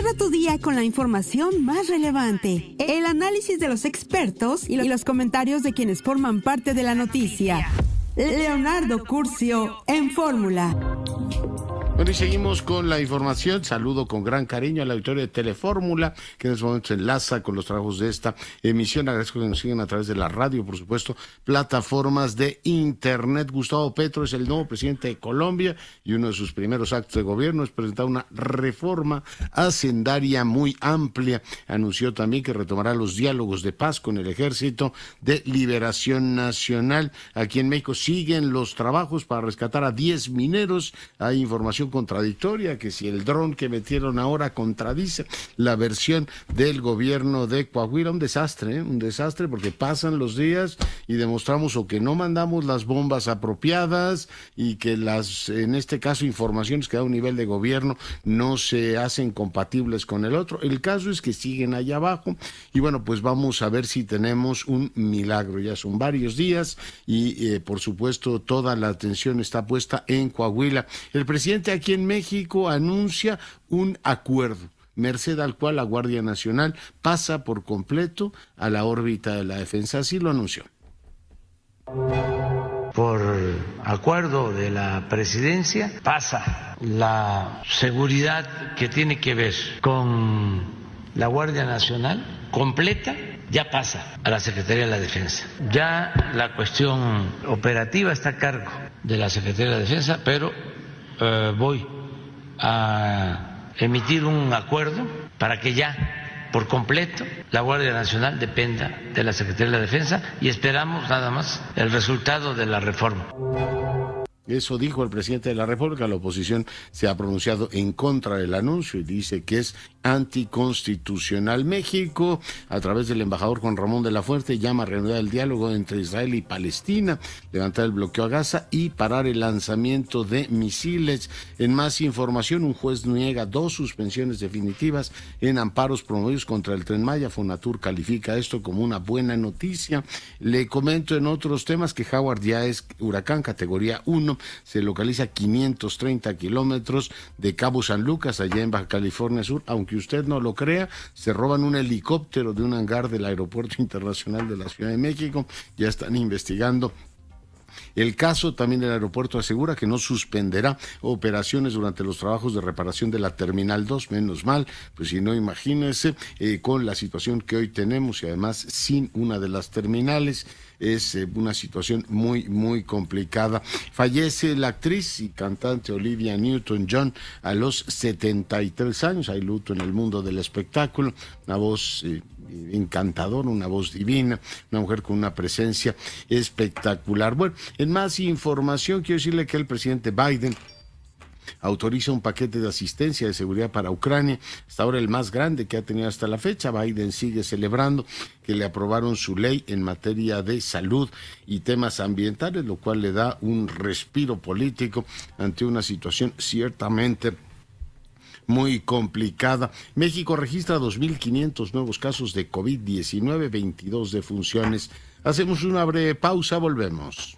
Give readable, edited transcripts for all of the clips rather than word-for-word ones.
Cierra tu día con la información más relevante, el análisis de los expertos y los comentarios de quienes forman parte de la noticia. Leonardo Curcio en Fórmula. Bueno, y seguimos con la información. Saludo con gran cariño a la auditoría de Telefórmula, que en este momento se enlaza con los trabajos de esta emisión. Agradezco que nos sigan a través de la radio, por supuesto, plataformas de internet. Gustavo Petro es el nuevo presidente de Colombia y uno de sus primeros actos de gobierno es presentar una reforma hacendaria muy amplia. Anunció también que retomará los diálogos de paz con el Ejército de Liberación Nacional. Aquí en México siguen los trabajos para rescatar a 10 mineros. Hay información contradictoria, que si el dron que metieron ahora contradice la versión del gobierno de Coahuila. Un desastre, porque pasan los días y demostramos o que no mandamos las bombas apropiadas y que en este caso, informaciones que da un nivel de gobierno no se hacen compatibles con el otro. El caso es que siguen allá abajo y bueno, pues vamos a ver si tenemos un milagro. Ya son varios días y por supuesto toda la atención está puesta en Coahuila. El presidente aquí en México anuncia un acuerdo, merced al cual la Guardia Nacional pasa por completo a la órbita de la defensa. Así lo anunció. Por acuerdo de la presidencia pasa la seguridad que tiene que ver con la Guardia Nacional completa, ya pasa a la Secretaría de la Defensa. Ya la cuestión operativa está a cargo de la Secretaría de la Defensa, pero voy a emitir un acuerdo para que ya por completo la Guardia Nacional dependa de la Secretaría de la Defensa y esperamos nada más el resultado de la reforma. Eso dijo el presidente de la República. La oposición se ha pronunciado en contra del anuncio y dice que es anticonstitucional. México, a través del embajador Juan Ramón de la Fuente, llama a reanudar el diálogo entre Israel y Palestina, levantar el bloqueo a Gaza y parar el lanzamiento de misiles. En más información, un juez niega 2 suspensiones definitivas en amparos promovidos contra el Tren Maya. Fonatur califica esto como una buena noticia. Le comento en otros temas que Howard ya es huracán categoría 1, se localiza a 530 kilómetros de Cabo San Lucas, allá en Baja California Sur. Aunque usted no lo crea, se roban un helicóptero de un hangar del Aeropuerto Internacional de la Ciudad de México. Ya están investigando el caso. También el aeropuerto asegura que no suspenderá operaciones durante los trabajos de reparación de la Terminal 2, menos mal, pues si no, imagínense, con la situación que hoy tenemos y además sin una de las terminales. Es una situación muy, muy complicada. Fallece la actriz y cantante Olivia Newton-John a los 73 años. Hay luto en el mundo del espectáculo. Una voz encantadora, una voz divina, una mujer con una presencia espectacular. Bueno, en más información, quiero decirle que el presidente Biden autoriza un paquete de asistencia de seguridad para Ucrania, hasta ahora el más grande que ha tenido hasta la fecha. Biden sigue celebrando que le aprobaron su ley en materia de salud y temas ambientales, lo cual le da un respiro político ante una situación ciertamente muy complicada. México registra 2.500 nuevos casos de COVID-19, 22 defunciones. Hacemos una breve pausa, volvemos.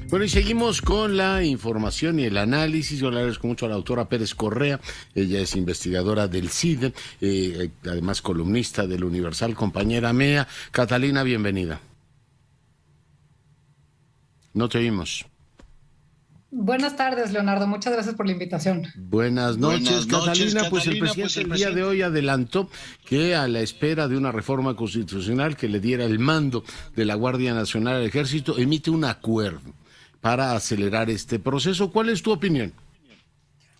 Bueno, y seguimos con la información y el análisis. Yo le agradezco mucho a la doctora Pérez Correa. Ella es investigadora del CIDE, además columnista del Universal, compañera mía. Catalina, bienvenida. No te oímos. Buenas tardes, Leonardo. Muchas gracias por la invitación. Buenas noches, Catalina. Pues el presidente el día de hoy adelantó que a la espera de una reforma constitucional que le diera el mando de la Guardia Nacional al Ejército, emite un acuerdo para acelerar este proceso. ¿Cuál es tu opinión?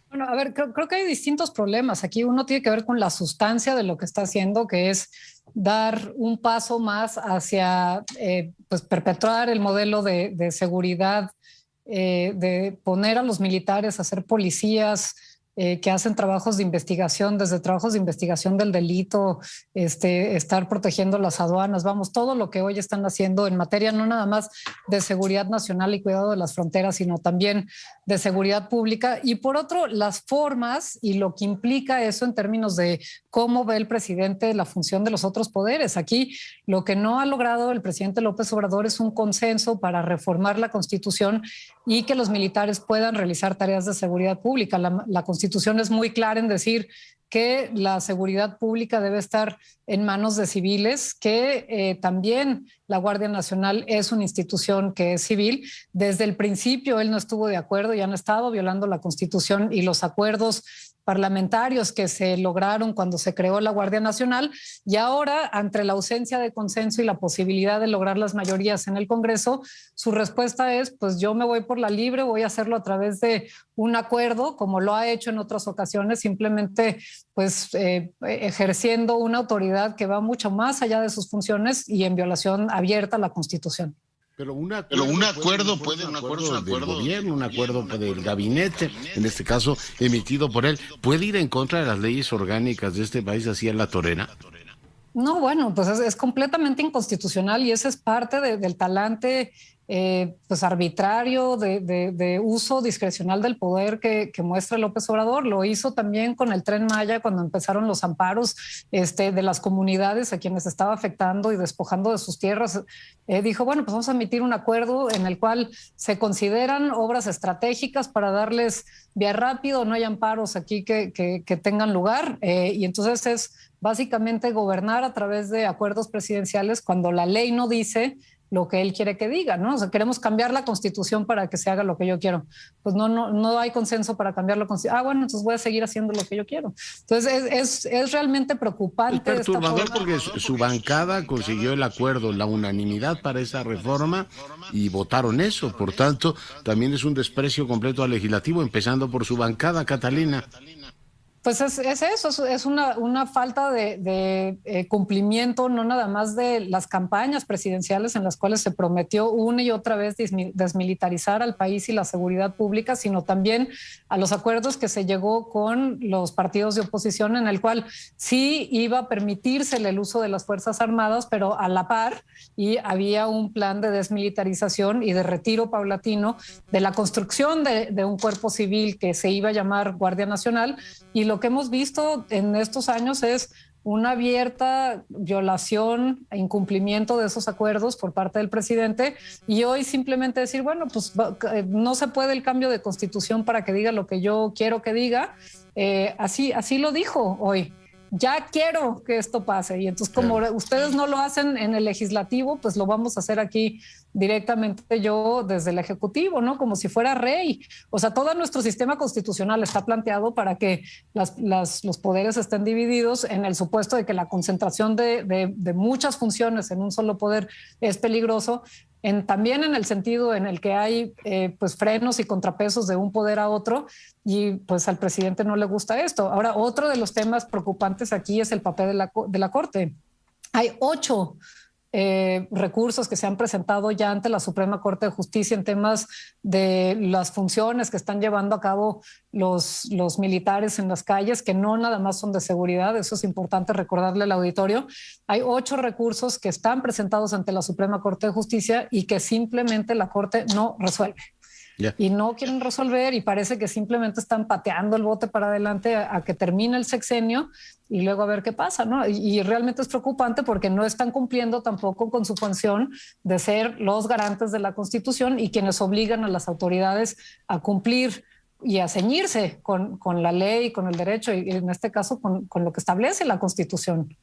Bueno, a ver, creo que hay distintos problemas. Aquí uno tiene que ver con la sustancia de lo que está haciendo, que es dar un paso más hacia pues perpetuar el modelo de seguridad, de poner a los militares a ser policías que hacen trabajos de investigación, desde trabajos de investigación del delito, estar protegiendo las aduanas, vamos, todo lo que hoy están haciendo en materia no nada más de seguridad nacional y cuidado de las fronteras, sino también de seguridad pública. Y por otro, las formas y lo que implica eso en términos de cómo ve el presidente la función de los otros poderes. Aquí lo que no ha logrado el presidente López Obrador es un consenso para reformar la Constitución y que los militares puedan realizar tareas de seguridad pública. La Constitución Constitución es muy clara en decir que la seguridad pública debe estar en manos de civiles, que también la Guardia Nacional es una institución que es civil. Desde el principio él no estuvo de acuerdo y han estado violando la Constitución y los acuerdos parlamentarios que se lograron cuando se creó la Guardia Nacional, y ahora, ante la ausencia de consenso y la posibilidad de lograr las mayorías en el Congreso, su respuesta es, pues yo me voy por la libre, voy a hacerlo a través de un acuerdo, como lo ha hecho en otras ocasiones, simplemente pues ejerciendo una autoridad que va mucho más allá de sus funciones y en violación abierta a la Constitución. Pero un acuerdo del gobierno, un acuerdo del gabinete, en este caso emitido por él, ¿puede ir en contra de las leyes orgánicas de este país así a la torera? No, bueno, pues es completamente inconstitucional y ese es parte del talante pues arbitrario de uso discrecional del poder que muestra López Obrador. Lo hizo también con el Tren Maya cuando empezaron los amparos de las comunidades a quienes estaba afectando y despojando de sus tierras. Dijo, bueno, pues vamos a emitir un acuerdo en el cual se consideran obras estratégicas para darles vía rápido, no hay amparos aquí que tengan lugar, y entonces es básicamente gobernar a través de acuerdos presidenciales cuando la ley no dice lo que él quiere que diga, ¿no? O sea, queremos cambiar la Constitución para que se haga lo que yo quiero. Pues no hay consenso para cambiar la Constitución. Bueno, entonces voy a seguir haciendo lo que yo quiero. Entonces es realmente preocupante. Es perturbador porque su bancada consiguió el acuerdo, la unanimidad para esa reforma y votaron eso. Por tanto, también es un desprecio completo al legislativo, empezando por su bancada, Catalina. Pues es eso, es una falta de cumplimiento, no nada más de las campañas presidenciales en las cuales se prometió una y otra vez desmilitarizar al país y la seguridad pública, sino también a los acuerdos que se llegó con los partidos de oposición, en el cual sí iba a permitirse el uso de las Fuerzas Armadas, pero a la par, y había un plan de desmilitarización y de retiro paulatino de la construcción de un cuerpo civil que se iba a llamar Guardia Nacional, y lo que hemos visto en estos años es una abierta violación e incumplimiento de esos acuerdos por parte del presidente, y hoy simplemente decir, bueno, pues no se puede el cambio de Constitución para que diga lo que yo quiero que diga, así lo dijo hoy. Ya quiero que esto pase, y entonces como ustedes no lo hacen en el legislativo, pues lo vamos a hacer aquí directamente yo desde el ejecutivo, ¿no? Como si fuera rey. O sea, todo nuestro sistema constitucional está planteado para que los poderes estén divididos en el supuesto de que la concentración de muchas funciones en un solo poder es peligroso. También en el sentido en el que hay pues frenos y contrapesos de un poder a otro, y pues al presidente no le gusta esto. Ahora, otro de los temas preocupantes aquí es el papel de la Corte. Hay 8 recursos que se han presentado ya ante la Suprema Corte de Justicia en temas de las funciones que están llevando a cabo los militares en las calles, que no nada más son de seguridad, eso es importante recordarle al auditorio. Hay 8 recursos que están presentados ante la Suprema Corte de Justicia y que simplemente la Corte no resuelve. Yeah. Y no quieren resolver, y parece que simplemente están pateando el bote para adelante a que termine el sexenio y luego a ver qué pasa, ¿no? Y realmente es preocupante porque no están cumpliendo tampoco con su función de ser los garantes de la Constitución y quienes obligan a las autoridades a cumplir y a ceñirse con la ley, con el derecho, y en este caso con lo que establece la Constitución.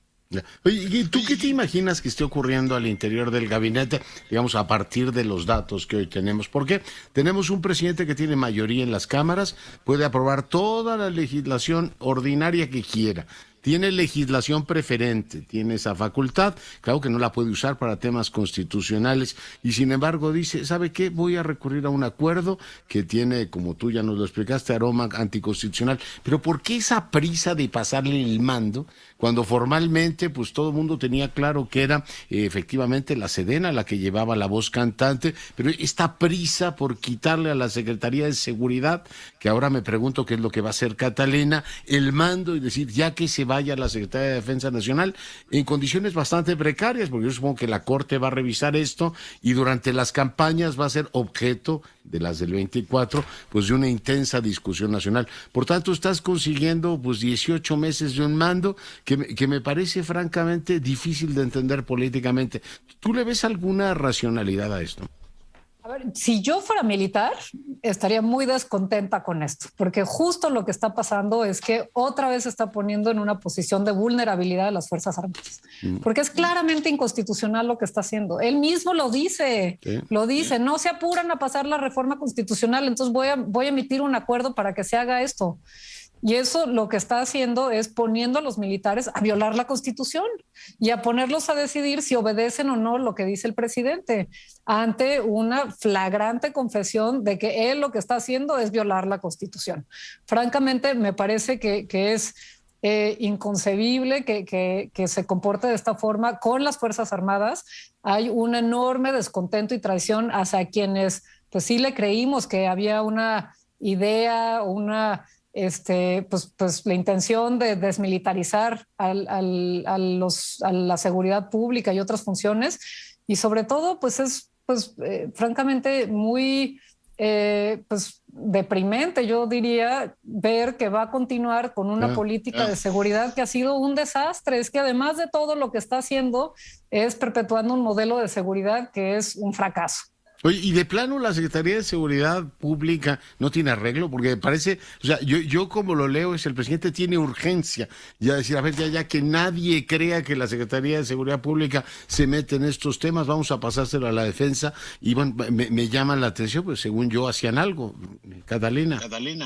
Oye, ¿y tú qué te imaginas que esté ocurriendo al interior del gabinete, digamos, a partir de los datos que hoy tenemos? Porque tenemos un presidente que tiene mayoría en las cámaras, puede aprobar toda la legislación ordinaria que quiera. Tiene legislación preferente, tiene esa facultad, claro que no la puede usar para temas constitucionales, y sin embargo dice, ¿sabe qué? Voy a recurrir a un acuerdo que tiene, como tú ya nos lo explicaste, aroma anticonstitucional. Pero ¿por qué esa prisa de pasarle el mando cuando formalmente pues todo el mundo tenía claro que era efectivamente la Sedena la que llevaba la voz cantante, pero esta prisa por quitarle a la Secretaría de Seguridad, que ahora me pregunto qué es lo que va a hacer Catalina, el mando y decir ya que se vaya la Secretaría de Defensa Nacional en condiciones bastante precarias, porque yo supongo que la Corte va a revisar esto y durante las campañas va a ser objeto de las del 24, pues de una intensa discusión nacional. Por tanto, estás consiguiendo pues 18 meses de un mando que me parece francamente difícil de entender políticamente. ¿Tú le ves alguna racionalidad a esto? A ver, si yo fuera militar, estaría muy descontenta con esto, porque justo lo que está pasando es que otra vez se está poniendo en una posición de vulnerabilidad de las Fuerzas Armadas, porque es claramente inconstitucional lo que está haciendo. Él mismo lo dice, no se apuran a pasar la reforma constitucional, entonces voy a emitir un acuerdo para que se haga esto. Y eso lo que está haciendo es poniendo a los militares a violar la Constitución y a ponerlos a decidir si obedecen o no lo que dice el presidente, ante una flagrante confesión de que él lo que está haciendo es violar la Constitución. Francamente, me parece que es inconcebible que se comporte de esta forma con las Fuerzas Armadas. Hay un enorme descontento y traición hacia quienes, pues sí le creímos que había una idea o una... pues la intención de desmilitarizar a la seguridad pública y otras funciones, y sobre todo pues es francamente muy pues deprimente, yo diría, ver que va a continuar con una política de seguridad que ha sido un desastre. Es que además de todo lo que está haciendo es perpetuando un modelo de seguridad que es un fracaso. Oye, y de plano la Secretaría de Seguridad Pública no tiene arreglo, porque parece, o sea, yo como lo leo es el presidente tiene urgencia, ya decir, a ver, ya que nadie crea que la Secretaría de Seguridad Pública se mete en estos temas, vamos a pasárselo a la defensa, y bueno, me llama la atención, pues según yo hacían algo, Catalina.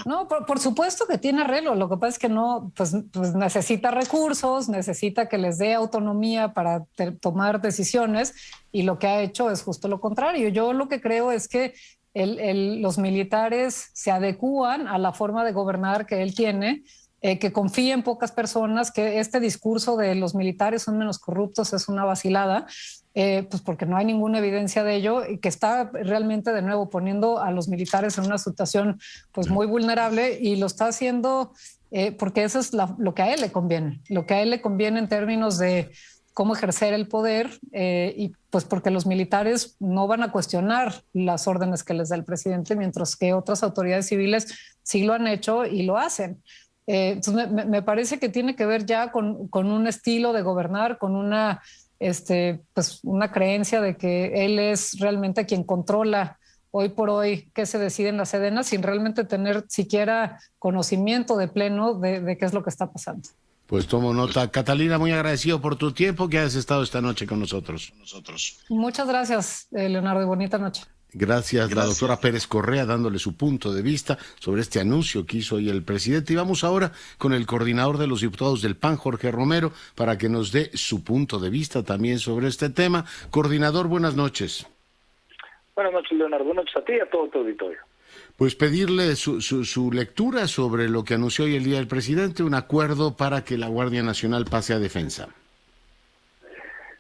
No, por supuesto que tiene arreglo, lo que pasa es que no, pues necesita recursos, necesita que les dé autonomía para tomar decisiones, y lo que ha hecho es justo lo contrario. Yo lo que creo es que los militares se adecúan a la forma de gobernar que él tiene, que confía en pocas personas, que este discurso de los militares son menos corruptos es una vacilada, pues porque no hay ninguna evidencia de ello, y que está realmente de nuevo poniendo a los militares en una situación pues muy vulnerable, y lo está haciendo porque eso es lo que a él le conviene en términos de cómo ejercer el poder, y pues porque los militares no van a cuestionar las órdenes que les da el presidente, mientras que otras autoridades civiles sí lo han hecho y lo hacen. Entonces me parece que tiene que ver ya con un estilo de gobernar, con una creencia de que él es realmente quien controla hoy por hoy qué se decide en la Sedena, sin realmente tener siquiera conocimiento de pleno de qué es lo que está pasando. Pues tomo nota. Catalina, muy agradecido por tu tiempo que has estado esta noche con nosotros. Muchas gracias, Leonardo, y bonita noche. Gracias, la doctora Pérez Correa, dándole su punto de vista sobre este anuncio que hizo hoy el presidente. Y vamos ahora con el coordinador de los diputados del PAN, Jorge Romero, para que nos dé su punto de vista también sobre este tema. Coordinador, buenas noches. Buenas noches, Leonardo. Buenas noches a ti y a todo tu auditorio. Pues pedirle su lectura sobre lo que anunció hoy el día del presidente, un acuerdo para que la Guardia Nacional pase a defensa.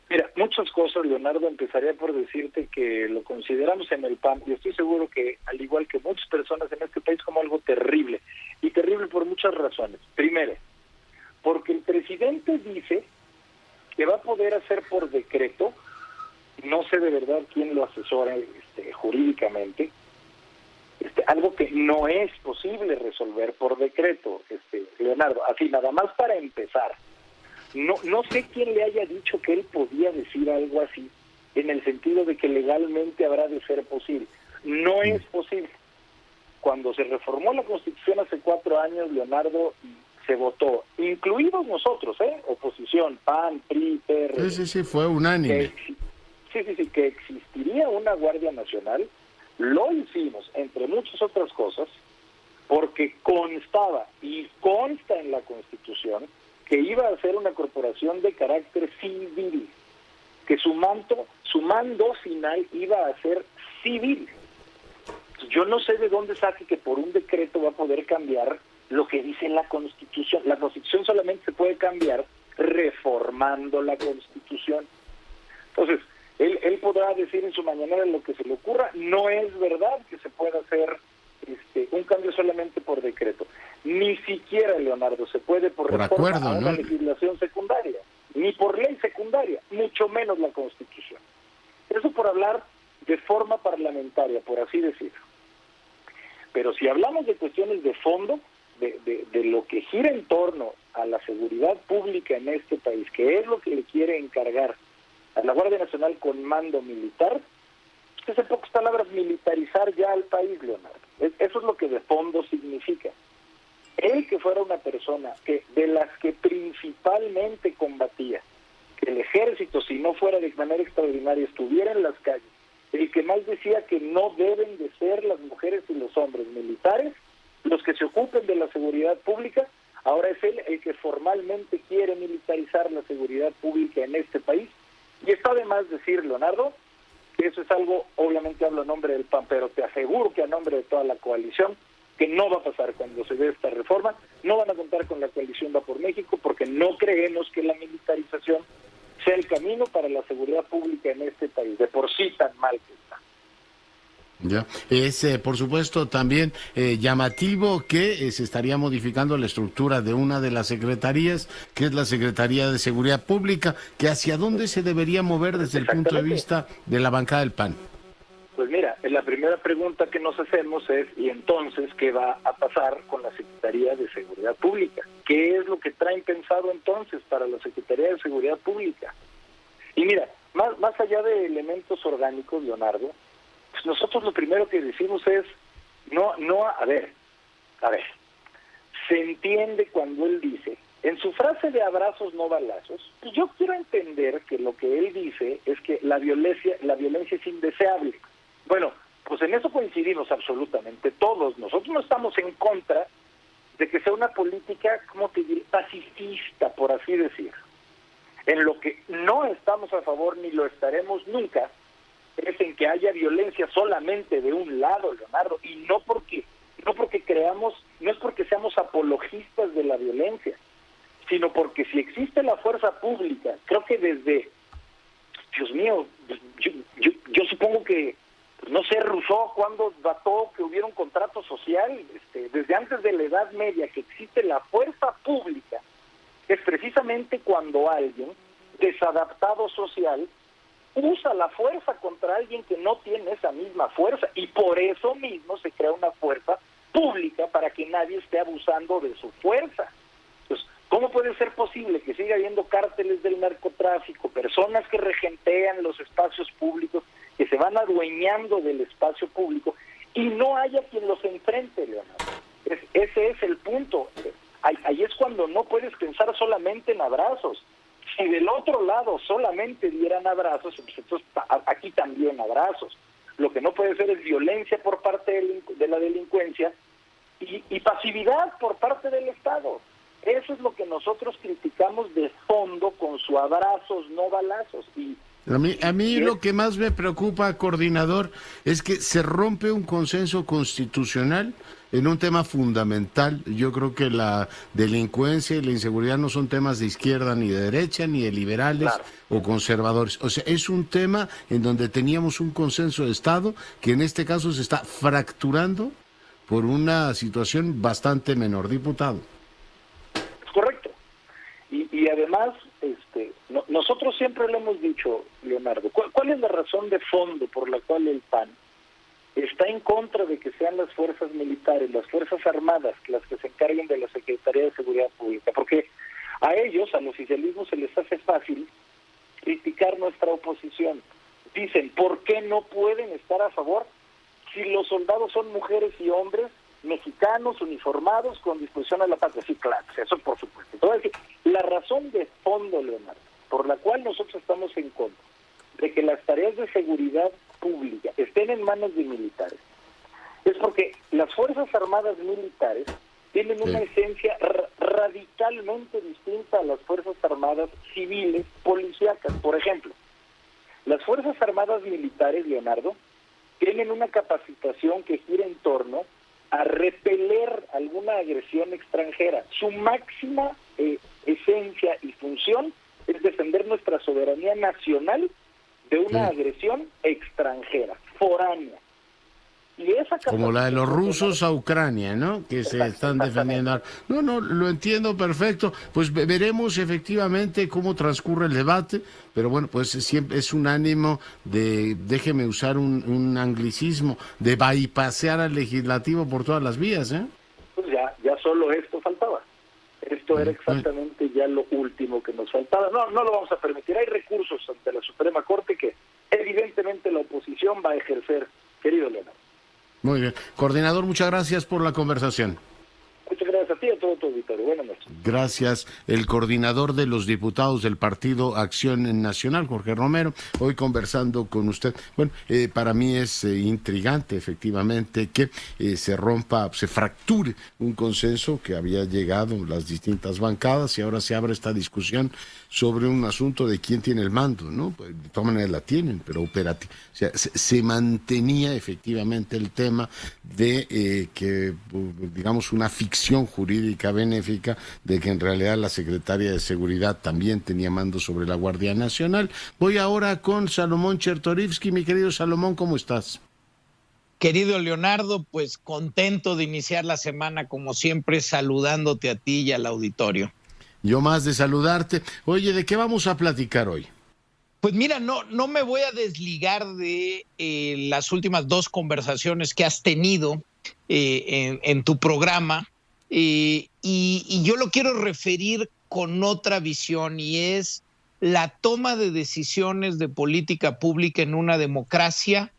Mira, muchas cosas, Leonardo. Empezaría por decirte que lo consideramos en el PAN, y estoy seguro que, al igual que muchas personas en este país, como algo terrible, y terrible por muchas razones. Primero, porque el presidente dice que va a poder hacer por decreto, no sé de verdad quién lo asesora jurídicamente, algo que no es posible resolver por decreto, Leonardo. Así, nada más para empezar, no sé quién le haya dicho que él podía decir algo así, en el sentido de que legalmente habrá de ser posible. No es posible. Cuando se reformó la Constitución hace 4 años, Leonardo, se votó, incluidos nosotros, oposición, PAN, PRI, PRD. Sí, fue unánime. Que existiría una Guardia Nacional. Lo hicimos, entre muchas otras cosas, porque constaba y consta en la Constitución que iba a ser una corporación de carácter civil, que su mando final iba a ser civil. Yo no sé de dónde saque que por un decreto va a poder cambiar lo que dice la Constitución. La Constitución solamente se puede cambiar reformando la Constitución. Entonces, él podrá decir en su mañanera lo que se le ocurra. No es verdad que se pueda hacer un cambio solamente por decreto. Ni siquiera, Leonardo, se puede por reforma acuerdo, a una ¿no? legislación secundaria, ni por ley secundaria, mucho menos la Constitución. Eso por hablar de forma parlamentaria, por así decirlo. Pero si hablamos de cuestiones de fondo, de lo que gira en torno a la seguridad pública en este país, que es lo que le quiere encargar a la Guardia Nacional con mando militar, es en pocas palabras militarizar ya al país, Leonardo. Eso es lo que de fondo significa. Él que fuera una persona que de las que principalmente combatía que el ejército, si no fuera de manera extraordinaria, estuviera en las calles, el que más decía que no deben de ser las mujeres y los hombres militares los que se ocupen de la seguridad pública, ahora es él el que formalmente quiere militarizar la seguridad pública en este país. Y está de más decir, Leonardo, que eso es algo, obviamente hablo a nombre del PAN, pero te aseguro que a nombre de toda la coalición, que no va a pasar cuando se dé esta reforma. No van a contar con la coalición Va por México porque no creemos que la militarización sea el camino para la seguridad pública en este país, de por sí tan mal que está. Ya. Es, por supuesto, también llamativo que se estaría modificando la estructura de una de las secretarías, que es la Secretaría de Seguridad Pública, que hacia dónde se debería mover desde el punto de vista de la bancada del PAN. Pues mira, la primera pregunta que nos hacemos es, ¿y entonces qué va a pasar con la Secretaría de Seguridad Pública? ¿Qué es lo que traen pensado entonces para la Secretaría de Seguridad Pública? Y mira, más allá de elementos orgánicos, Leonardo, pues nosotros lo primero que decimos es, a ver, se entiende cuando él dice, en su frase de abrazos no balazos, pues yo quiero entender que lo que él dice es que la violencia es indeseable. Bueno, pues en eso coincidimos absolutamente todos. Nosotros no estamos en contra de que sea una política, ¿cómo te diré?, pacifista, por así decir. En lo que no estamos a favor ni lo estaremos nunca es en que haya violencia solamente de un lado, Leonardo, y no porque creamos, no es porque seamos apologistas de la violencia, sino porque si existe la fuerza pública, creo que desde, Dios mío, yo supongo que, no sé, Rousseau cuando dató que hubiera un contrato social, desde antes de la Edad Media, que existe la fuerza pública, es precisamente cuando alguien desadaptado social usa la fuerza contra alguien que no tiene esa misma fuerza, y por eso mismo se crea una fuerza pública para que nadie esté abusando de su fuerza. Entonces, ¿cómo puede ser posible que siga habiendo cárteles del narcotráfico, personas que regentean los espacios públicos, que se van adueñando del espacio público, y no haya quien los enfrente, Leonardo? Ese es el punto. Ahí es cuando no puedes pensar solamente en abrazos. Si del otro lado solamente dieran abrazos, pues entonces aquí también abrazos. Lo que no puede ser es violencia por parte de la delincuencia y pasividad por parte del Estado. Eso es lo que nosotros criticamos de fondo con su abrazos, no balazos. A mí lo que más me preocupa, coordinador, es que se rompe un consenso constitucional en un tema fundamental. Yo creo que la delincuencia y la inseguridad no son temas de izquierda ni de derecha, ni de liberales o conservadores. O sea, es un tema en donde teníamos un consenso de Estado que en este caso se está fracturando por una situación bastante menor, diputado. Es correcto. Y además, nosotros siempre le hemos dicho, Leonardo, ¿cuál es la razón de fondo por la cual el PAN está en contra de que sean las fuerzas militares, las fuerzas armadas, las que se encarguen de la Secretaría de Seguridad Pública? Porque a ellos, al oficialismo, se les hace fácil criticar nuestra oposición. Dicen, ¿por qué no pueden estar a favor si los soldados son mujeres y hombres mexicanos, uniformados, con disposición a la patria? Sí, claro, eso por supuesto. Entonces, la razón de fondo, Leonardo, por la cual nosotros estamos en contra de que las tareas de seguridad pública estén en manos de militares, es porque las Fuerzas Armadas militares tienen una esencia radicalmente distinta a las Fuerzas Armadas civiles policíacas. Por ejemplo, las Fuerzas Armadas militares, Leonardo, tienen una capacitación que gira en torno a repeler alguna agresión extranjera. Su máxima esencia y función es defender nuestra soberanía nacional de una agresión extranjera, foránea. Y esa como la de los rusos a Ucrania, ¿no? Que se están defendiendo. No, lo entiendo perfecto. Pues veremos efectivamente cómo transcurre el debate, pero bueno, pues siempre es un ánimo de, déjeme usar un anglicismo, de bypassear al legislativo por todas las vías, ¿eh? Pues ya solo esto faltaba. Esto era exactamente ya lo último que nos faltaba. No lo vamos a permitir. Hay recursos ante la Suprema Corte que evidentemente la oposición va a ejercer, querido Leonardo. Muy bien. Coordinador, muchas gracias por la conversación. Muchas gracias a ti y a todo tu auditorio. Buenas noches. Gracias. El coordinador de los diputados del Partido Acción Nacional, Jorge Romero, hoy conversando con usted. Bueno, para mí es intrigante, efectivamente, que se fracture un consenso que había llegado las distintas bancadas y ahora se abre esta discusión sobre un asunto de quién tiene el mando, ¿no? Pues, de todas maneras la tienen, pero operativo. O sea, se mantenía efectivamente el tema de que, digamos, una ficción jurídica benéfica de que en realidad la Secretaria de Seguridad también tenía mando sobre la Guardia Nacional. Voy ahora con Salomón Chertorivsky. Mi querido Salomón, ¿cómo estás? Querido Leonardo, pues contento de iniciar la semana como siempre, saludándote a ti y al auditorio. Yo más de saludarte. Oye, ¿de qué vamos a platicar hoy? Pues mira, no me voy a desligar de las últimas dos conversaciones que has tenido en tu programa y yo lo quiero referir con otra visión y es la toma de decisiones de política pública en una democracia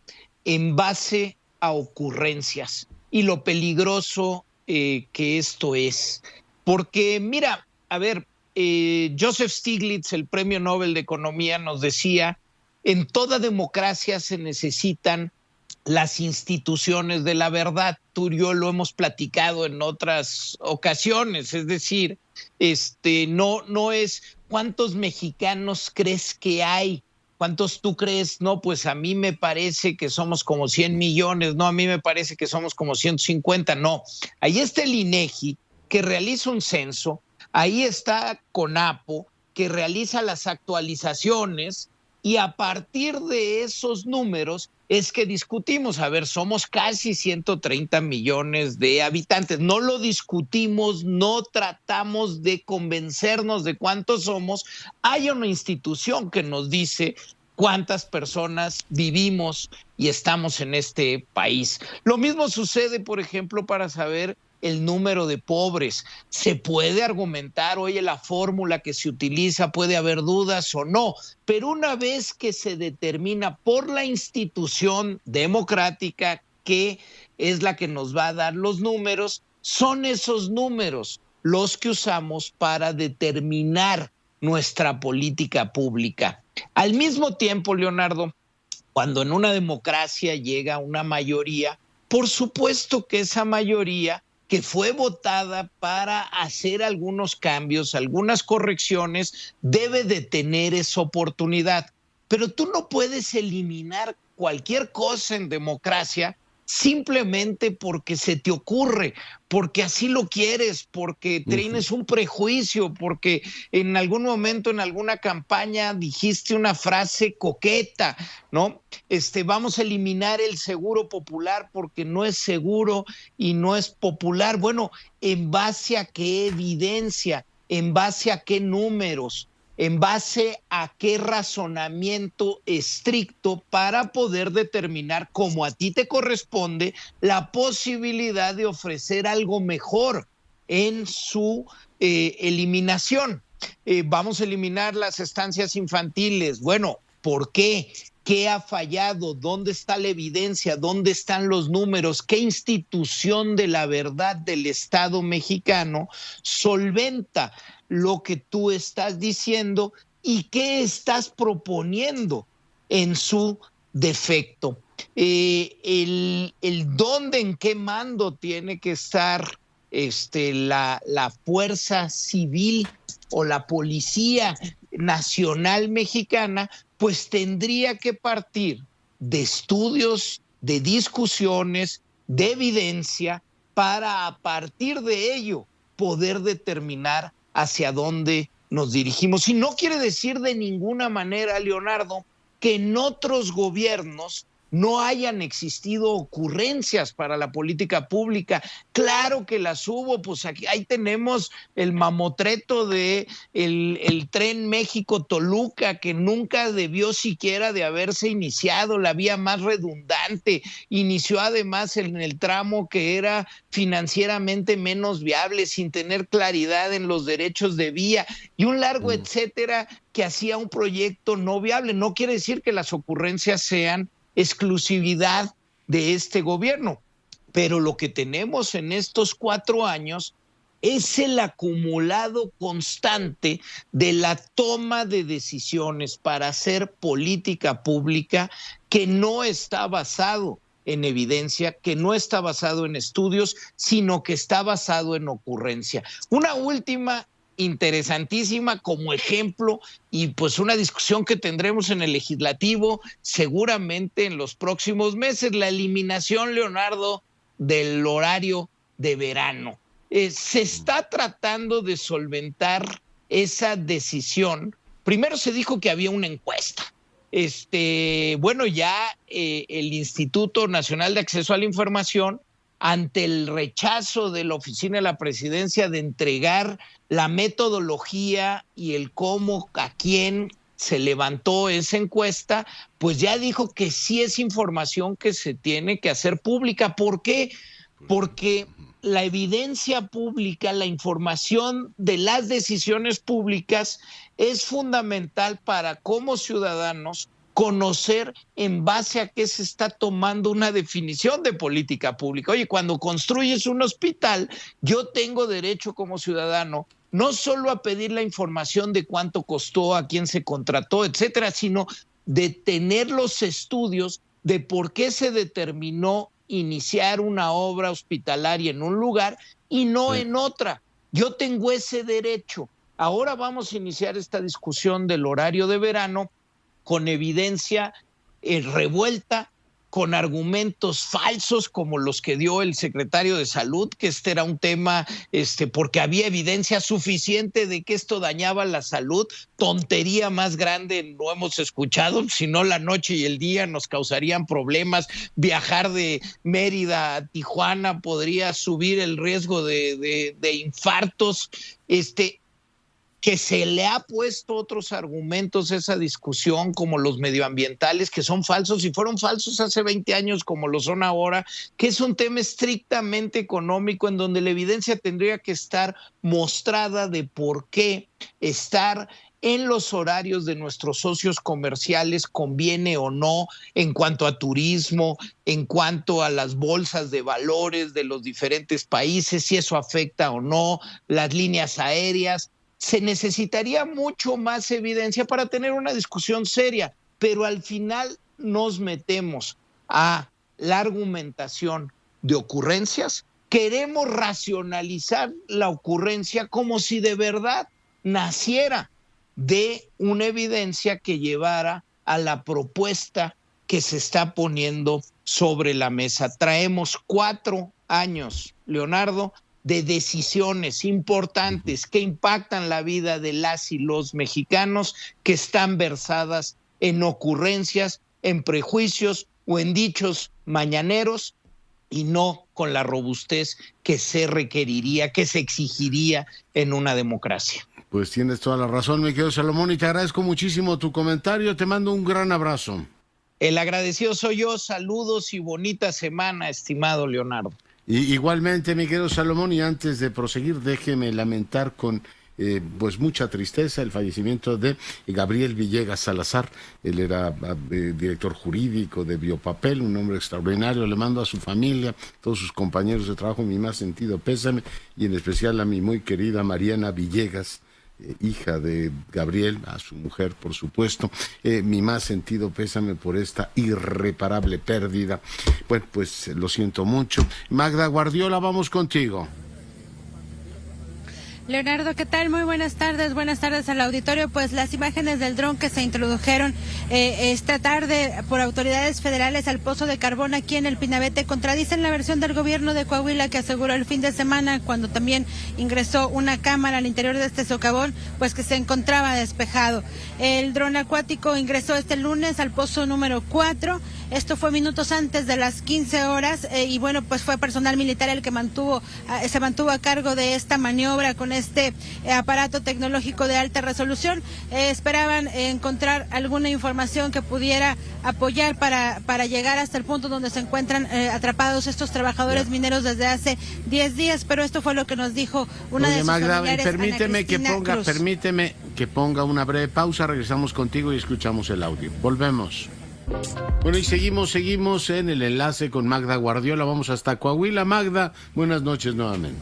en base a ocurrencias y lo peligroso que esto es. Porque mira, a ver, Joseph Stiglitz, el premio Nobel de Economía, nos decía, en toda democracia se necesitan las instituciones de la verdad. Tú y yo lo hemos platicado en otras ocasiones, es decir, no es cuántos mexicanos crees que hay, cuántos tú crees, no, pues a mí me parece que somos como 100 millones, no, a mí me parece que somos como 150, no. Ahí está el INEGI que realiza un censo. Ahí está CONAPO, que realiza las actualizaciones y a partir de esos números es que discutimos. A ver, somos casi 130 millones de habitantes. No lo discutimos, no tratamos de convencernos de cuántos somos. Hay una institución que nos dice cuántas personas vivimos y estamos en este país. Lo mismo sucede, por ejemplo, para saber el número de pobres. Se puede argumentar, oye, la fórmula que se utiliza, puede haber dudas o no, pero una vez que se determina por la institución democrática que es la que nos va a dar los números, son esos números los que usamos para determinar nuestra política pública. Al mismo tiempo, Leonardo, cuando en una democracia llega una mayoría, por supuesto que esa mayoría que fue votada para hacer algunos cambios, algunas correcciones, debe de tener esa oportunidad. Pero tú no puedes eliminar cualquier cosa en democracia simplemente porque se te ocurre, porque así lo quieres, porque tienes un prejuicio, porque en algún momento, en alguna campaña dijiste una frase coqueta, ¿no? Vamos a eliminar el seguro popular porque no es seguro y no es popular. Bueno, ¿en base a qué evidencia? ¿En base a qué números? ¿En base a qué razonamiento estricto para poder determinar, como a ti te corresponde, la posibilidad de ofrecer algo mejor en su eliminación? Vamos a eliminar las estancias infantiles. Bueno, ¿por qué? ¿Qué ha fallado? ¿Dónde está la evidencia? ¿Dónde están los números? ¿Qué institución de la verdad del Estado mexicano solventa lo que tú estás diciendo y qué estás proponiendo en su defecto? El dónde, en qué mando tiene que estar la fuerza civil o la Policía Nacional Mexicana, pues tendría que partir de estudios, de discusiones, de evidencia, para a partir de ello poder determinar hacia dónde nos dirigimos. Y no quiere decir de ninguna manera, Leonardo, que en otros gobiernos no hayan existido ocurrencias para la política pública. Claro que las hubo, pues ahí tenemos el mamotreto de el tren México-Toluca, que nunca debió siquiera de haberse iniciado, la vía más redundante, inició además en el tramo que era financieramente menos viable, sin tener claridad en los derechos de vía, y un largo etcétera que hacía un proyecto no viable. No quiere decir que las ocurrencias sean exclusividad de este gobierno, pero lo que tenemos en estos 4 años es el acumulado constante de la toma de decisiones para hacer política pública que no está basado en evidencia, que no está basado en estudios, sino que está basado en ocurrencia. Una última interesantísima como ejemplo, y pues una discusión que tendremos en el legislativo seguramente en los próximos meses, la eliminación, Leonardo, del horario de verano. Se está tratando de solventar esa decisión. Primero se dijo que había una encuesta. Bueno, ya el Instituto Nacional de Acceso a la Información, ante el rechazo de la Oficina de la Presidencia de entregar la metodología y el cómo, a quién se levantó esa encuesta, pues ya dijo que sí es información que se tiene que hacer pública. ¿Por qué? Porque la evidencia pública, la información de las decisiones públicas es fundamental para, como ciudadanos, conocer en base a qué se está tomando una definición de política pública. Oye, cuando construyes un hospital, yo tengo derecho como ciudadano no solo a pedir la información de cuánto costó, a quién se contrató, etcétera, sino de tener los estudios de por qué se determinó iniciar una obra hospitalaria en un lugar y no en otra. Yo tengo ese derecho. Ahora vamos a iniciar esta discusión del horario de verano con evidencia revuelta, con argumentos falsos como los que dio el secretario de Salud, que este era un tema porque había evidencia suficiente de que esto dañaba la salud. Tontería más grande no hemos escuchado, si no la noche y el día nos causarían problemas. Viajar de Mérida a Tijuana podría subir el riesgo de infartos. Que se le ha puesto otros argumentos a esa discusión, como los medioambientales, que son falsos y fueron falsos hace 20 años como lo son ahora, que es un tema estrictamente económico en donde la evidencia tendría que estar mostrada de por qué estar en los horarios de nuestros socios comerciales conviene o no, en cuanto a turismo, en cuanto a las bolsas de valores de los diferentes países, si eso afecta o no, las líneas aéreas. Se necesitaría mucho más evidencia para tener una discusión seria, pero al final nos metemos a la argumentación de ocurrencias. Queremos racionalizar la ocurrencia como si de verdad naciera de una evidencia que llevara a la propuesta que se está poniendo sobre la mesa. Traemos 4 años, Leonardo, de decisiones importantes que impactan la vida de las y los mexicanos, que están versadas en ocurrencias, en prejuicios o en dichos mañaneros, y no con la robustez que se requeriría, que se exigiría en una democracia. Pues tienes toda la razón, mi querido Salomón, y te agradezco muchísimo tu comentario. Te mando un gran abrazo. El agradecido soy yo. Saludos y bonita semana, estimado Leonardo. Y igualmente, mi querido Salomón, y antes de proseguir, déjeme lamentar con pues mucha tristeza el fallecimiento de Gabriel Villegas Salazar. Él era director jurídico de Biopapel, un hombre extraordinario. Le mando a su familia, todos sus compañeros de trabajo, mi más sentido pésame, y en especial a mi muy querida Mariana Villegas, hija de Gabriel, a su mujer, por supuesto. Mi más sentido pésame por esta irreparable pérdida. Bueno, pues lo siento mucho. Magda Guardiola, vamos contigo. Leonardo, ¿qué tal? Muy buenas tardes al auditorio. Pues las imágenes del dron que se introdujeron esta tarde por autoridades federales al pozo de carbón aquí en el Pinabete contradicen la versión del gobierno de Coahuila, que aseguró el fin de semana, cuando también ingresó una cámara al interior de este socavón, pues que se encontraba despejado. El dron acuático ingresó este lunes al pozo número 4. Esto fue minutos antes de las 15 horas y bueno, pues fue personal militar el que se mantuvo a cargo de esta maniobra con este aparato tecnológico de alta resolución. Esperaban encontrar alguna información que pudiera apoyar para llegar hasta el punto donde se encuentran atrapados estos trabajadores mineros desde hace 10 días, pero esto fue lo que nos dijo una de sus familiares, permíteme que ponga una breve pausa, regresamos contigo y escuchamos el audio. Volvemos. Bueno, y seguimos en el enlace con Magda Guardiola. Vamos hasta Coahuila. Magda, buenas noches nuevamente.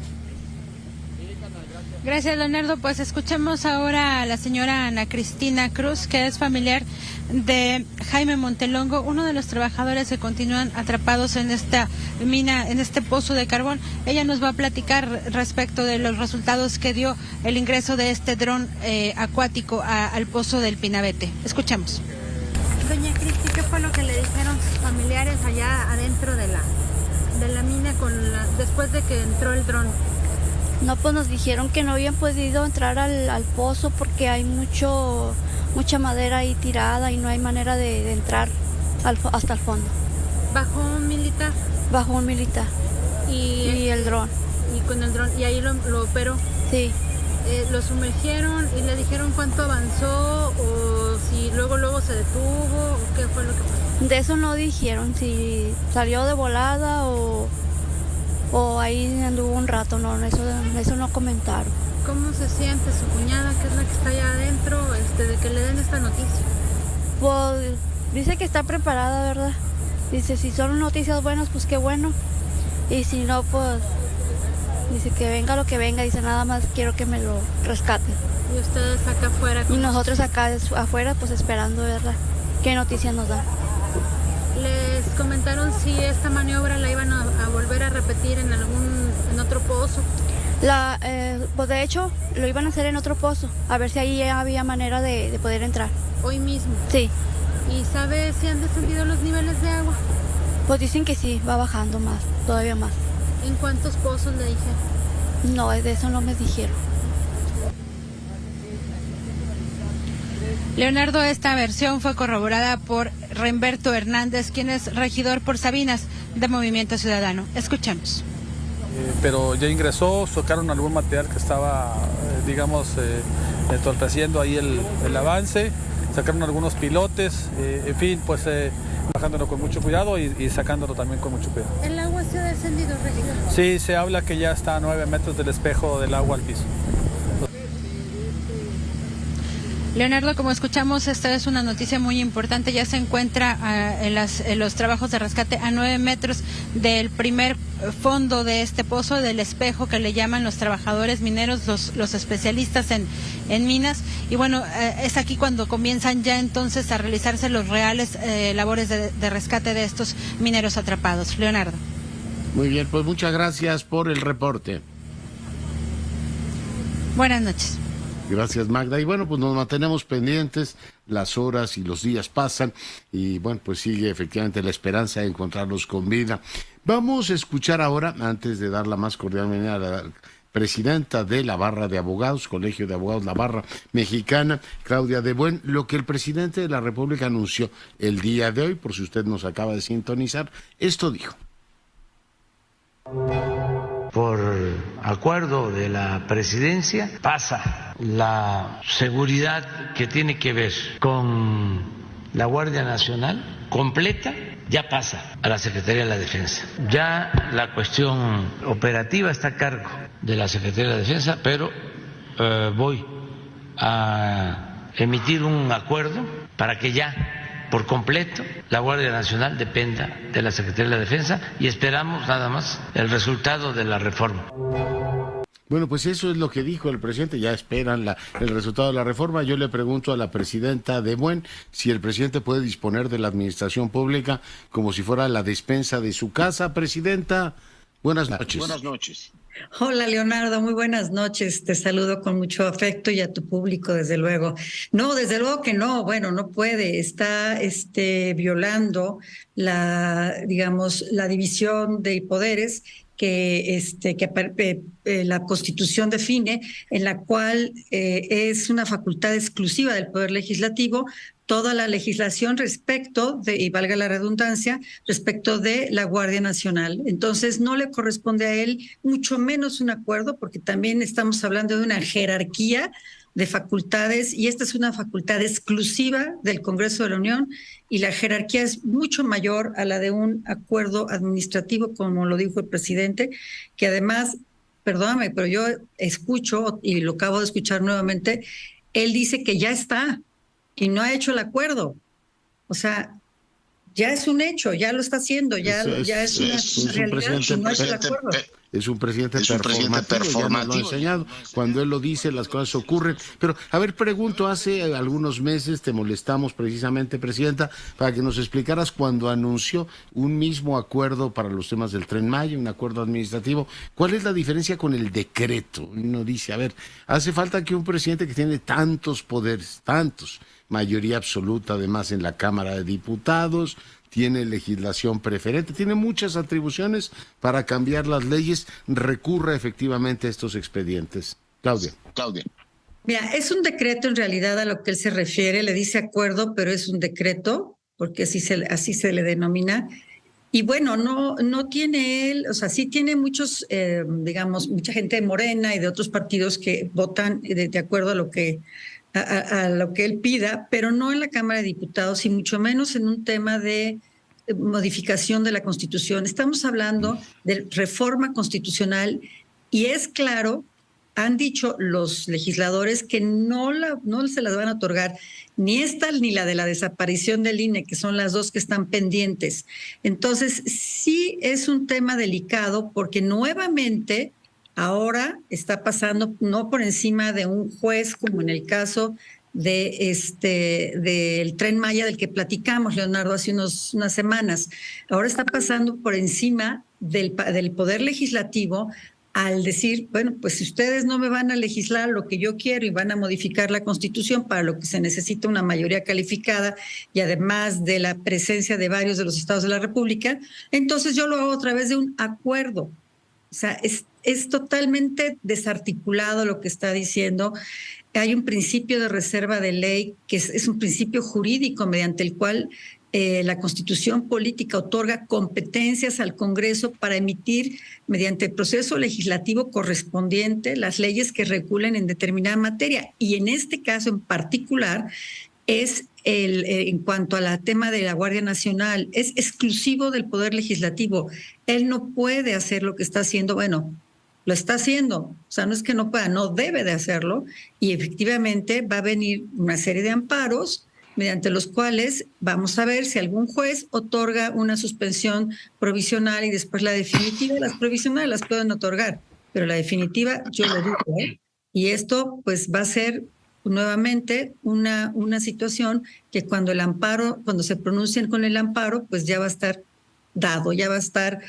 Gracias, Leonardo. Pues escuchemos ahora a la señora Ana Cristina Cruz, que es familiar de Jaime Montelongo, uno de los trabajadores que continúan atrapados en esta mina, en este pozo de carbón. Ella nos va a platicar respecto de los resultados que dio el ingreso de este dron acuático al pozo del Pinabete. Escuchemos. Doña Cristi, ¿qué fue lo que le dijeron sus familiares allá adentro de la mina después de que entró el dron? No, pues nos dijeron que no habían podido entrar al pozo porque hay mucha madera ahí tirada y no hay manera de entrar hasta el fondo. ¿Bajó un militar? Bajó un militar. Y el dron. Y con el dron, ¿y ahí lo operó? Sí. ¿Lo sumergieron y le dijeron cuánto avanzó o si luego se detuvo o qué fue lo que pasó? De eso no dijeron, si salió de volada o ahí anduvo un rato, no, eso no comentaron. ¿Cómo se siente su cuñada, que es la que está allá adentro, de que le den esta noticia? Pues dice que está preparada, ¿verdad? Dice, si son noticias buenas, pues qué bueno, y si no, pues dice que venga lo que venga, dice nada más quiero que me lo rescaten. ¿Y ustedes acá afuera? Y nosotros acá afuera pues esperando, ¿verdad? ¿Qué noticias nos dan? ¿Les comentaron si esta maniobra la iban a volver a repetir en otro pozo? Pues de hecho lo iban a hacer en otro pozo, a ver si ahí había manera de poder entrar. ¿Hoy mismo? Sí. ¿Y sabe si han descendido los niveles de agua? Pues dicen que sí, va bajando más, todavía más. ¿En cuántos pozos le dijeron? No, de eso no me dijeron. Leonardo, esta versión fue corroborada por Remberto Hernández, quien es regidor por Sabinas de Movimiento Ciudadano. Escuchemos. Pero ya ingresó, sacaron algún material que estaba, entorpeciendo ahí el avance, sacaron algunos pilotes, en fin, pues bajándolo con mucho cuidado y sacándolo también con mucho cuidado. ¿El agua se ha descendido, regidor? Sí, se habla que ya está a 9 metros del espejo del agua al piso. Leonardo, como escuchamos, esta es una noticia muy importante. Ya se encuentra en los trabajos de rescate a 9 metros del primer fondo de este pozo, del espejo que le llaman los trabajadores mineros, los especialistas en minas. Y bueno, es aquí cuando comienzan ya entonces a realizarse los reales labores de rescate de estos mineros atrapados. Leonardo. Muy bien, pues muchas gracias por el reporte. Buenas noches. Gracias, Magda. Y bueno, pues nos mantenemos pendientes, las horas y los días pasan y bueno, pues sigue efectivamente la esperanza de encontrarlos con vida. Vamos a escuchar ahora, antes de dar la más cordial bienvenida a la presidenta de la Barra de Abogados, Colegio de Abogados, la Barra Mexicana, Claudia de Buen, lo que el presidente de la República anunció el día de hoy, por si usted nos acaba de sintonizar, esto dijo. Por acuerdo de la presidencia pasa la seguridad que tiene que ver con la Guardia Nacional completa, ya pasa a la Secretaría de la Defensa. Ya la cuestión operativa está a cargo de la Secretaría de la Defensa, pero voy a emitir un acuerdo para que ya por completo la Guardia Nacional dependa de la Secretaría de la Defensa y esperamos nada más el resultado de la reforma. Bueno, pues eso es lo que dijo el presidente, ya esperan el resultado de la reforma. Yo le pregunto a la presidenta de Buen si el presidente puede disponer de la administración pública como si fuera la despensa de su casa. Presidenta, Buenas noches. Buenas noches. Hola, Leonardo, muy buenas noches. Te saludo con mucho afecto y a tu público, desde luego. No, desde luego que no. Bueno, no puede. Está violando la división de poderes que la Constitución define, en la cual es una facultad exclusiva del Poder Legislativo toda la legislación respecto de, y valga la redundancia, respecto de la Guardia Nacional. Entonces no le corresponde a él, mucho menos un acuerdo, porque también estamos hablando de una jerarquía de facultades, y esta es una facultad exclusiva del Congreso de la Unión, y la jerarquía es mucho mayor a la de un acuerdo administrativo, como lo dijo el presidente, que además, perdóname, pero yo escucho, y lo acabo de escuchar nuevamente, él dice que ya está, y no ha hecho el acuerdo. O sea, ya es un hecho, ya lo está haciendo, ya es una realidad, y no ha hecho el acuerdo. Es un presidente performativo, ya nos lo ha enseñado. Cuando él lo dice, las cosas ocurren. Pero, a ver, pregunto, hace algunos meses te molestamos precisamente, Presidenta, para que nos explicaras cuando anunció un mismo acuerdo para los temas del Tren Maya, un acuerdo administrativo. ¿Cuál es la diferencia con el decreto? Uno dice, a ver, hace falta que un presidente que tiene tantos poderes, mayoría absoluta además en la Cámara de Diputados, tiene legislación preferente, tiene muchas atribuciones para cambiar las leyes, recurra efectivamente a estos expedientes. Claudia. Mira, es un decreto en realidad a lo que él se refiere, le dice acuerdo, pero es un decreto, porque así se le denomina. Y bueno, no tiene él, o sea, sí tiene muchos, mucha gente de Morena y de otros partidos que votan de acuerdo a lo que él pida, pero no en la Cámara de Diputados y mucho menos en un tema de modificación de la Constitución. Estamos hablando de reforma constitucional y es claro, han dicho los legisladores que no se las van a otorgar, ni esta ni la de la desaparición del INE, que son las dos que están pendientes. Entonces, sí es un tema delicado porque nuevamente ahora está pasando no por encima de un juez, como en el caso del Tren Maya del que platicamos, Leonardo, hace unas semanas. Ahora está pasando por encima del Poder Legislativo al decir, bueno, pues si ustedes no me van a legislar lo que yo quiero y van a modificar la Constitución, para lo que se necesita una mayoría calificada y además de la presencia de varios de los estados de la República, entonces yo lo hago a través de un acuerdo. O sea, es totalmente desarticulado lo que está diciendo. Hay un principio de reserva de ley que es un principio jurídico mediante el cual la Constitución política otorga competencias al Congreso para emitir mediante el proceso legislativo correspondiente las leyes que regulen en determinada materia. Y en este caso en particular es en cuanto al tema de la Guardia Nacional, es exclusivo del Poder Legislativo. Él no puede hacer lo que está haciendo, bueno, lo está haciendo, o sea, no es que no pueda, no debe de hacerlo, y efectivamente va a venir una serie de amparos mediante los cuales vamos a ver si algún juez otorga una suspensión provisional y después la definitiva. Las provisionales las pueden otorgar, pero la definitiva yo lo digo, y esto pues va a ser nuevamente una situación que cuando se pronuncien con el amparo, pues ya va a estar dado, ya va a estar...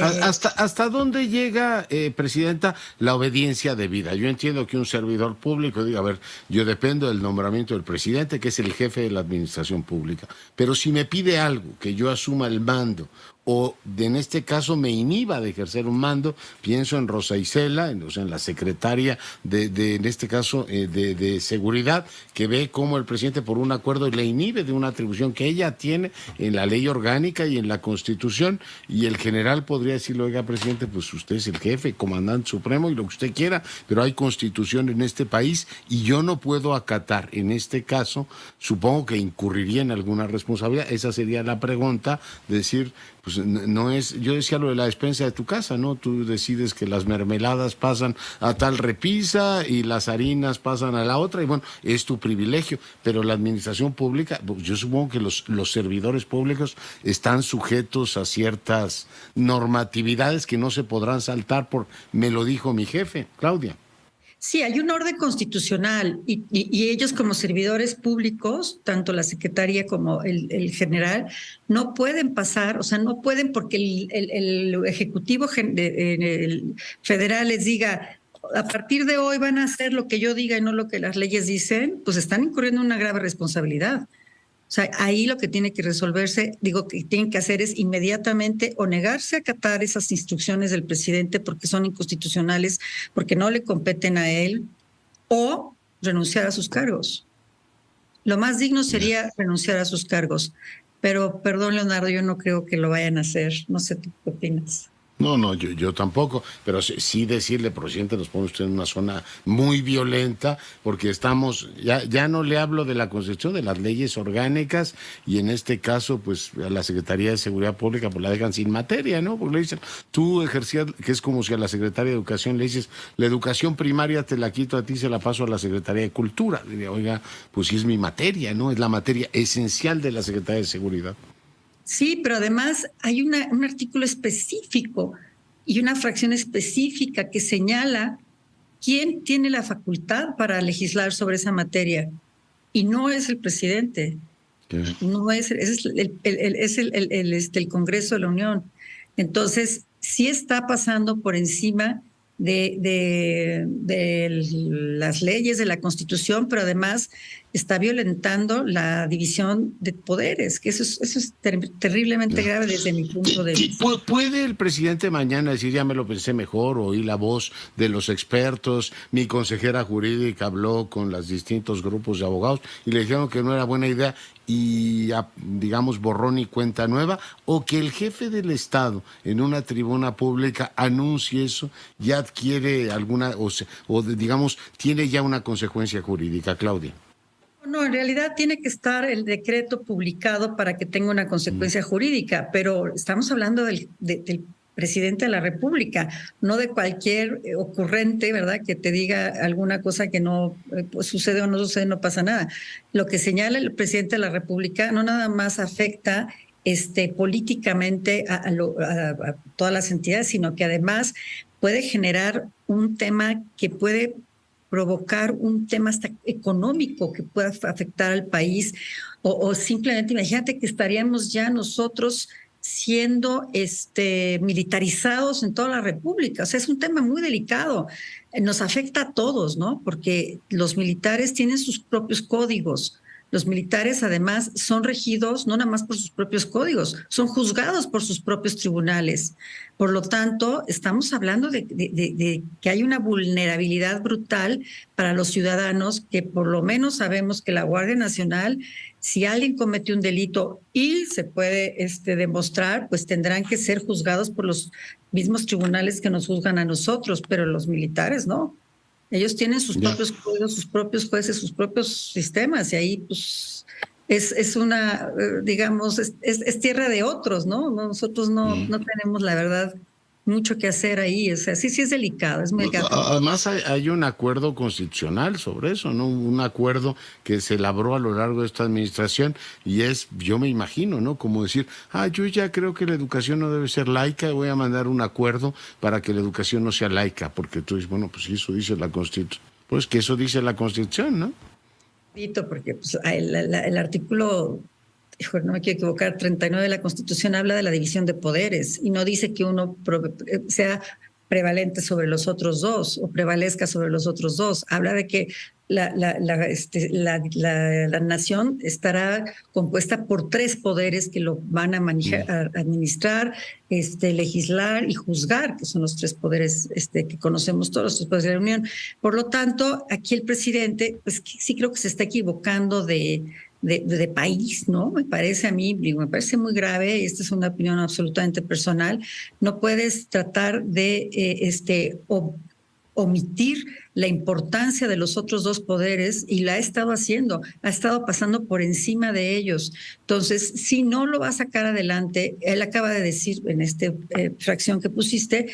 ¿Hasta dónde llega, Presidenta, la obediencia debida? Yo entiendo que un servidor público diga, a ver, yo dependo del nombramiento del presidente, que es el jefe de la administración pública, pero si me pide algo, que yo asuma el mando, o en este caso me inhiba de ejercer un mando, pienso en Rosa Isela, en la secretaria en este caso de seguridad, que ve cómo el presidente por un acuerdo le inhibe de una atribución que ella tiene en la ley orgánica y en la Constitución, y el general podría decirle, oiga, presidente, pues usted es el jefe, comandante supremo y lo que usted quiera, pero hay Constitución en este país y yo no puedo acatar. En este caso, supongo que incurriría en alguna responsabilidad. Esa sería la pregunta, decir, pues no es, yo decía lo de la despensa de tu casa, ¿no? Tú decides que las mermeladas pasan a tal repisa y las harinas pasan a la otra, y bueno, es tu privilegio, pero la administración pública, yo supongo que los servidores públicos están sujetos a ciertas normatividades que no se podrán saltar me lo dijo mi jefe, Claudia. Sí, hay un orden constitucional y ellos como servidores públicos, tanto la secretaria como el general, no pueden pasar, o sea, no pueden porque el Ejecutivo el federal les diga, a partir de hoy van a hacer lo que yo diga y no lo que las leyes dicen, pues están incurriendo en una grave responsabilidad. O sea, ahí lo que tiene que resolverse, que tienen que hacer es inmediatamente o negarse a acatar esas instrucciones del presidente porque son inconstitucionales, porque no le competen a él, o renunciar a sus cargos. Lo más digno sería renunciar a sus cargos. Pero, perdón, Leonardo, yo no creo que lo vayan a hacer. No sé, ¿tú qué opinas? No, yo tampoco, pero sí decirle, presidente, nos pone usted en una zona muy violenta, porque estamos, ya no le hablo de la Constitución, de las leyes orgánicas, y en este caso, pues, a la Secretaría de Seguridad Pública, pues la dejan sin materia, ¿no? Porque le dicen, tú ejercías, que es como si a la Secretaría de Educación le dices, la educación primaria te la quito a ti, se la paso a la Secretaría de Cultura. Diría, oiga, pues sí es mi materia, ¿no? Es la materia esencial de la Secretaría de Seguridad. Sí, pero además hay un artículo específico y una fracción específica que señala quién tiene la facultad para legislar sobre esa materia. Y no es el presidente. ¿Qué? No es el Congreso de la Unión. Entonces, sí está pasando por encima de las leyes, de la Constitución, pero además está violentando la división de poderes, que eso es terriblemente grave desde mi punto de vista. ¿Puede el presidente mañana decir, ya me lo pensé mejor, oí la voz de los expertos, mi consejera jurídica habló con los distintos grupos de abogados y le dijeron que no era buena idea y, digamos, borrón y cuenta nueva, o que el jefe del Estado en una tribuna pública anuncie eso, ya adquiere alguna, o digamos, tiene ya una consecuencia jurídica, Claudia? No, en realidad tiene que estar el decreto publicado para que tenga una consecuencia jurídica, pero estamos hablando del presidente de la República, no de cualquier ocurrente, ¿verdad?, que te diga alguna cosa que no sucede o no sucede, no pasa nada. Lo que señala el presidente de la República no nada más afecta políticamente a todas las entidades, sino que además puede generar un tema que puede provocar un tema hasta económico que pueda afectar al país, o simplemente imagínate que estaríamos ya nosotros siendo militarizados en toda la República. O sea, es un tema muy delicado. Nos afecta a todos, ¿no? Porque los militares tienen sus propios códigos. Los militares, además, son regidos no nada más por sus propios códigos, son juzgados por sus propios tribunales. Por lo tanto, estamos hablando de que hay una vulnerabilidad brutal para los ciudadanos, que por lo menos sabemos que la Guardia Nacional, si alguien cometió un delito y se puede demostrar, pues tendrán que ser juzgados por los mismos tribunales que nos juzgan a nosotros, pero los militares no. Ellos tienen sus propios códigos, sus propios jueces, sus propios sistemas, y ahí pues es una, digamos, es tierra de otros, ¿no? Nosotros no tenemos, la verdad, mucho que hacer ahí. O sea, sí es delicado, es muy delicado. Además hay un acuerdo constitucional sobre eso, ¿no? Un acuerdo que se elaboró a lo largo de esta administración y es, yo me imagino, ¿no? Como decir, yo ya creo que la educación no debe ser laica y voy a mandar un acuerdo para que la educación no sea laica, porque tú dices, bueno, pues eso dice la Constitución. Pues que eso dice la Constitución, ¿no? Porque pues, el artículo, no me quiero equivocar, 39 de la Constitución habla de la división de poderes y no dice que uno sea prevalente sobre los otros dos o prevalezca sobre los otros dos. Habla de que la nación estará compuesta por 3 poderes que lo van a administrar, legislar y juzgar, que son los 3 poderes que conocemos todos, los 3 poderes de la Unión. Por lo tanto, aquí el presidente, pues sí creo que se está equivocando de país, ¿no? Me parece a mí, me parece muy grave, y esta es una opinión absolutamente personal. No puedes tratar de omitir la importancia de los otros 2 poderes, y la ha estado haciendo, ha estado pasando por encima de ellos. Entonces, si no lo va a sacar adelante, él acaba de decir en esta fracción que pusiste,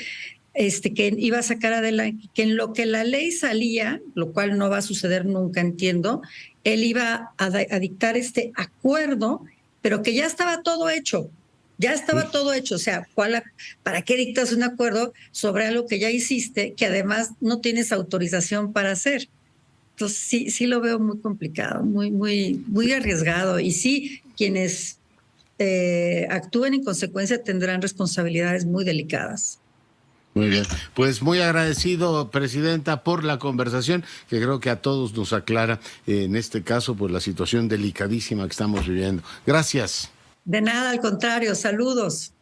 que iba a sacar adelante, que en lo que la ley salía, lo cual no va a suceder nunca, entiendo, él iba a dictar este acuerdo, pero que ya estaba todo hecho. Ya estaba todo hecho, o sea, ¿para qué dictas un acuerdo sobre algo que ya hiciste, que además no tienes autorización para hacer? Entonces sí lo veo muy complicado, muy arriesgado. Y sí, quienes actúen en consecuencia tendrán responsabilidades muy delicadas. Muy bien, pues muy agradecido, Presidenta, por la conversación, que creo que a todos nos aclara, en este caso, pues la situación delicadísima que estamos viviendo. Gracias. De nada, al contrario, saludos.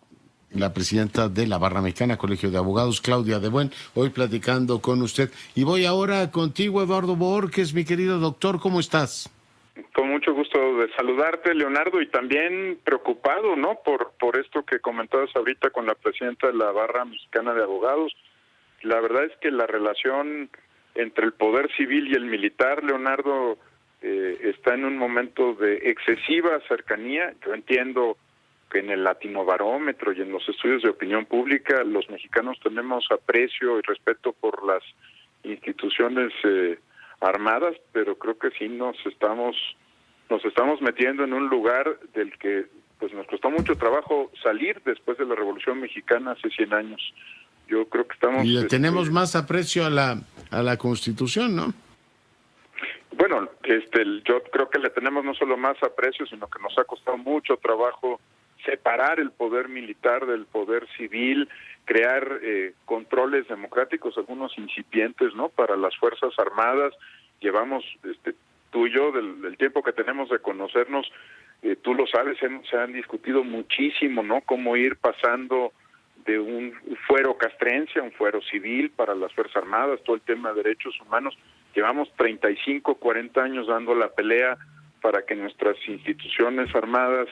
La presidenta de la Barra Mexicana, Colegio de Abogados, Claudia de Buen, hoy platicando con usted. Y voy ahora contigo, Eduardo Bohórquez, mi querido doctor, ¿cómo estás? Con mucho gusto de saludarte, Leonardo, y también preocupado, ¿no? Por esto que comentabas ahorita con la presidenta de la Barra Mexicana de Abogados. La verdad es que la relación entre el poder civil y el militar, Leonardo, está en un momento de excesiva cercanía. Yo entiendo que en el Latinobarómetro y en los estudios de opinión pública los mexicanos tenemos aprecio y respeto por las instituciones armadas, pero creo que sí nos estamos metiendo en un lugar del que pues nos costó mucho trabajo salir después de la Revolución Mexicana hace 100 años. Yo creo que estamos... Y le tenemos más aprecio a la Constitución, ¿no? Bueno, yo creo que le tenemos no solo más aprecio, sino que nos ha costado mucho trabajo separar el poder militar del poder civil, crear controles democráticos, algunos incipientes, ¿no? Para las Fuerzas Armadas. Llevamos, tú y yo, del tiempo que tenemos de conocernos, tú lo sabes, se han discutido muchísimo, ¿no? Cómo ir pasando de un fuero castrense a un fuero civil para las Fuerzas Armadas, todo el tema de derechos humanos. Llevamos 35, 40 años dando la pelea para que nuestras instituciones armadas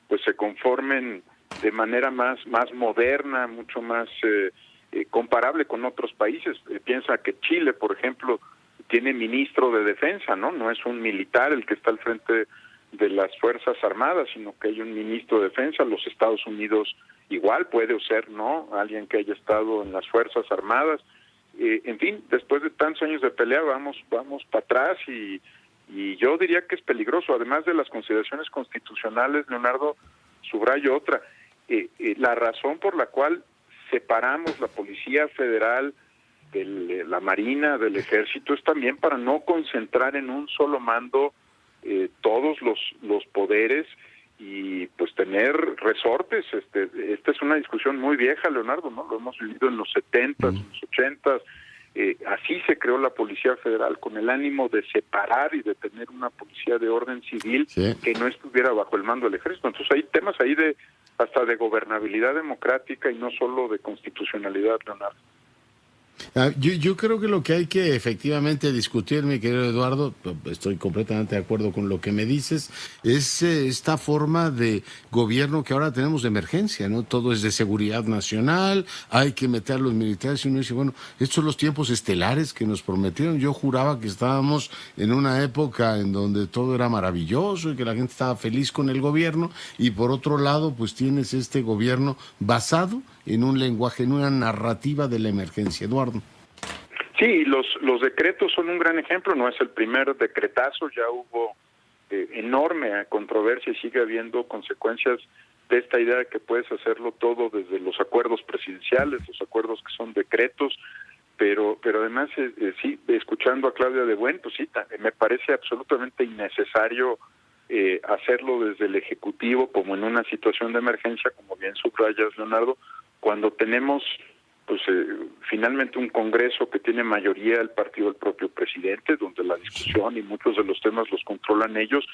pues se conformen de manera más moderna, mucho más comparable con otros países. Piensa que Chile, por ejemplo, tiene ministro de defensa, ¿no? No es un militar el que está al frente de las Fuerzas Armadas, sino que hay un ministro de defensa. Los Estados Unidos igual puede ser, ¿no? Alguien que haya estado en las Fuerzas Armadas. En fin, después de tantos años de pelea vamos para atrás y yo diría que es peligroso. Además de las consideraciones constitucionales, Leonardo, subrayo otra. La razón por la cual separamos la Policía Federal de la Marina, del Ejército, es también para no concentrar en un solo mando todos los poderes y pues tener resortes. Esta es una discusión muy vieja, Leonardo, ¿no? Lo hemos vivido en los 70s, en los 80s. Así se creó la Policía Federal, con el ánimo de separar y de tener una policía de orden civil que no estuviera bajo el mando del Ejército. Entonces hay temas ahí hasta de gobernabilidad democrática y no solo de constitucionalidad, Leonardo. Yo creo que lo que hay que efectivamente discutir, mi querido Eduardo, estoy completamente de acuerdo con lo que me dices, es esta forma de gobierno que ahora tenemos de emergencia, ¿no? Todo es de seguridad nacional, hay que meter a los militares y uno dice, bueno, estos son los tiempos estelares que nos prometieron. Yo juraba que estábamos en una época en donde todo era maravilloso y que la gente estaba feliz con el gobierno, y por otro lado, pues tienes este gobierno basado en un lenguaje, en una narrativa de la emergencia. Eduardo. Sí, los decretos son un gran ejemplo, no es el primer decretazo, ya hubo enorme controversia y sigue habiendo consecuencias de esta idea de que puedes hacerlo todo desde los acuerdos presidenciales, los acuerdos que son decretos, pero además, sí, escuchando a Claudia de Buen, pues sí, me parece absolutamente innecesario hacerlo desde el Ejecutivo como en una situación de emergencia, como bien subrayas, Leonardo, cuando tenemos pues finalmente un Congreso que tiene mayoría el partido del propio presidente, donde la discusión y muchos de los temas los controlan ellos,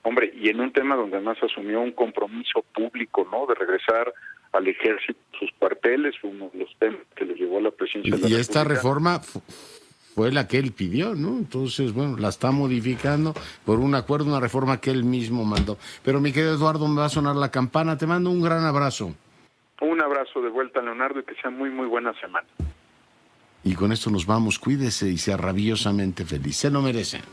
hombre, y en un tema donde además asumió un compromiso público, ¿no?, de regresar al Ejército sus cuarteles, uno de los temas que le llevó a la presidencia de la República. Y esta reforma fue la que él pidió, ¿no? Entonces, bueno, la está modificando por un acuerdo, una reforma que él mismo mandó. Pero mi querido Eduardo, me va a sonar la campana, te mando un gran abrazo. Un abrazo de vuelta, Leonardo, y que sea muy buena semana. Y con esto nos vamos, cuídese y sea rabiosamente feliz, se lo merece.